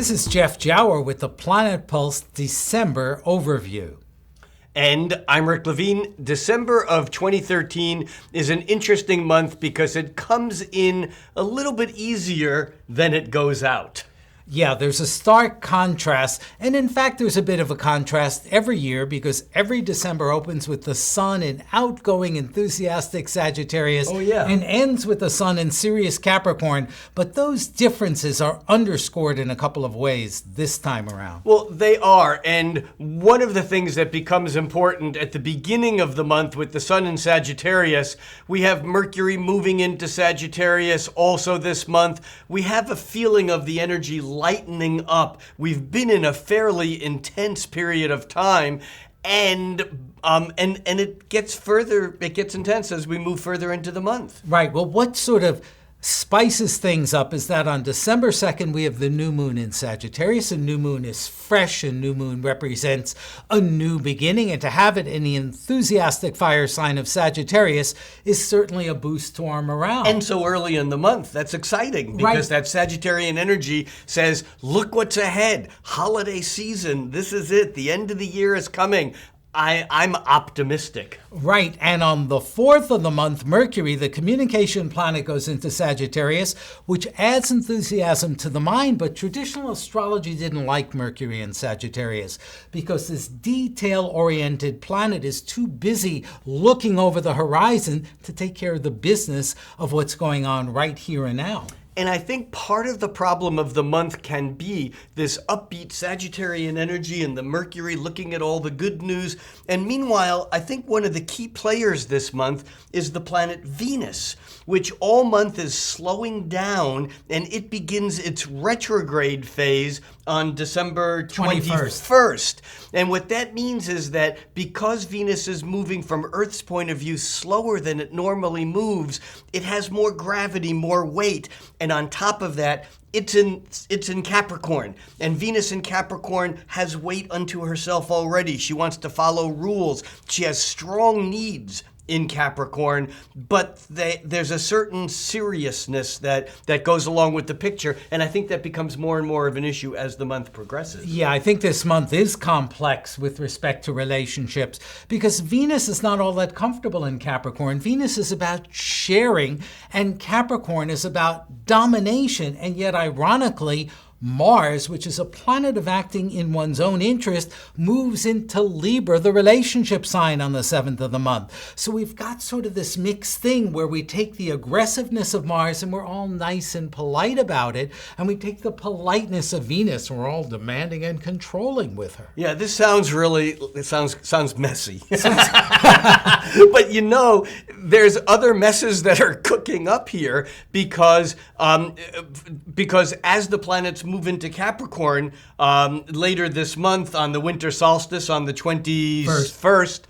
This is Jeff Jower with the Planet Pulse December overview. And I'm Rick Levine. December of 2013 is an interesting month because it comes in a little bit easier than it goes out. Yeah, there's a stark contrast, and in fact there's a bit of a contrast every year because every December opens with the sun in outgoing, enthusiastic Sagittarius and ends with the sun in serious Capricorn, but those differences are underscored in a couple of ways this time around. Well, they are, and one of the things that becomes important at the beginning of the month with the sun in Sagittarius, we have Mercury moving into Sagittarius also this month. We have a feeling of the energy lightening up. We've been in a fairly intense period of time, and it gets intense as we move further into the month. Right. Well, what sort of spices things up is that on December 2nd, we have the new moon in Sagittarius. A new moon is fresh. A new moon represents a new beginning. And to have it in the enthusiastic fire sign of Sagittarius is certainly a boost to our morale. And so early in the month, that's exciting because that Sagittarian energy says, look what's ahead. Holiday season. This is it. The end of the year is coming. I'm optimistic. Right, and on the 4th of the month, Mercury, the communication planet, goes into Sagittarius, which adds enthusiasm to the mind, but traditional astrology didn't like Mercury in Sagittarius because this detail-oriented planet is too busy looking over the horizon to take care of the business of what's going on right here and now. And I think part of the problem of the month can be this upbeat Sagittarian energy and the Mercury looking at all the good news. And meanwhile, I think one of the key players this month is the planet Venus, which all month is slowing down, and it begins its retrograde phase on December 21st. And what that means is that because Venus is moving from Earth's point of view slower than it normally moves, it has more gravity, more weight. And on top of that, it's in Capricorn. And Venus in Capricorn has weight unto herself already. She wants to follow rules. She has strong needs in Capricorn, but there's a certain seriousness that goes along with the picture, and I think that becomes more and more of an issue as the month progresses. Yeah, I think this month is complex with respect to relationships because Venus is not all that comfortable in Capricorn. Venus is about sharing, and Capricorn is about domination, and yet ironically, Mars, which is a planet of acting in one's own interest, moves into Libra, the relationship sign, on the 7th of the month. So we've got sort of this mixed thing where we take the aggressiveness of Mars and we're all nice and polite about it, and we take the politeness of Venus and we're all demanding and controlling with her. Yeah, this sounds messy. But there's other messes that are cooking up here because as the planets move into Capricorn later this month on the winter solstice on the 21st,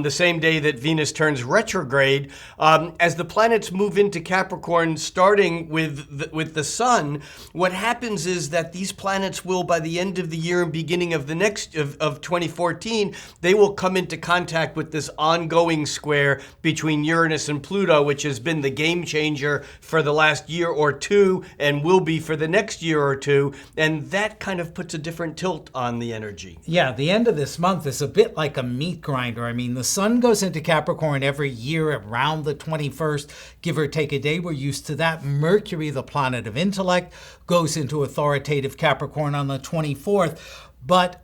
the same day that Venus turns retrograde, as the planets move into Capricorn, starting with the sun, what happens is that these planets will, by the end of the year and beginning of the next of 2014, they will come into contact with this ongoing square between Uranus and Pluto, which has been the game changer for the last year or two and will be for the next year or two, and that kind of puts a different tilt on the energy. Yeah, the end of this month is a bit like a meat grinder. I mean, the sun goes into Capricorn every year around the 21st, give or take a day. We're used to that. Mercury, the planet of intellect, goes into authoritative Capricorn on the 24th. But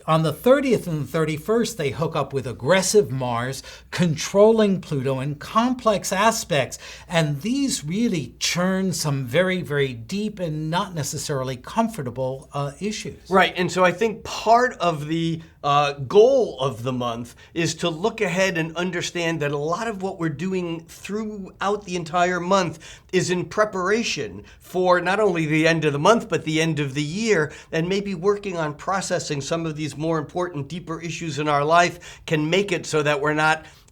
on the 30th and the 31st, they hook up with aggressive Mars, controlling Pluto, and complex aspects. And these really churn some very, very deep and not necessarily comfortable issues. Right. And so I think part of the goal of the month is to look ahead and understand that a lot of what we're doing throughout the entire month is in preparation for not only the end of the month, but the end of the year, and maybe working on processing some of these more important, deeper issues in our life can make it so that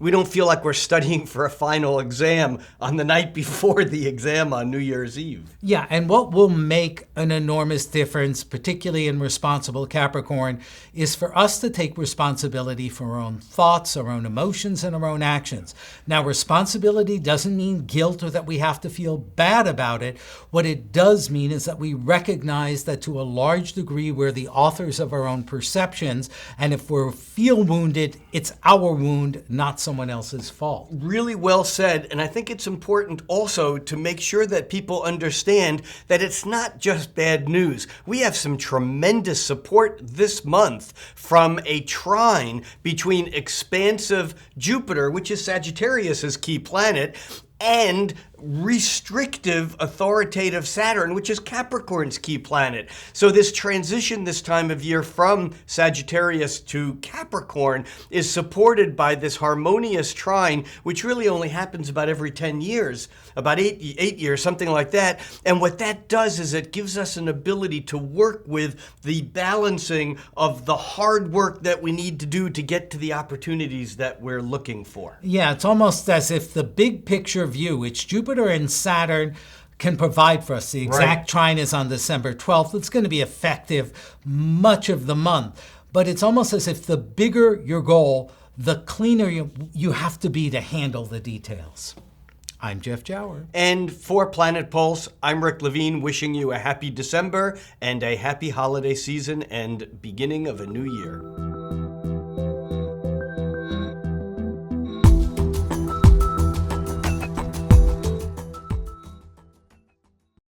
we don't feel like we're studying for a final exam on the night before the exam on New Year's Eve. Yeah, and what will make an enormous difference, particularly in responsible Capricorn, is for us to take responsibility for our own thoughts, our own emotions, and our own actions. Now, responsibility doesn't mean guilt or that we have to feel bad about it. What it does mean is that we recognize that to a large degree we're the authors of our own perceptions, and if we feel wounded, it's our wound, not someone else's fault. Really well said, and I think it's important also to make sure that people understand that it's not just bad news. We have some tremendous support this month from a trine between expansive Jupiter, which is Sagittarius's key planet, and restrictive, authoritative Saturn, which is Capricorn's key planet. So this transition this time of year from Sagittarius to Capricorn is supported by this harmonious trine, which really only happens about every 10 years, about eight years, something like that. And what that does is it gives us an ability to work with the balancing of the hard work that we need to do to get to the opportunities that we're looking for. Yeah, it's almost as if the big picture view, which Jupiter and Saturn can provide for us. The exact trine is on December 12th. It's going to be effective much of the month. But it's almost as if the bigger your goal, the cleaner you have to be to handle the details. I'm Jeff Jower. And for Planet Pulse, I'm Rick Levine, wishing you a happy December and a happy holiday season and beginning of a new year.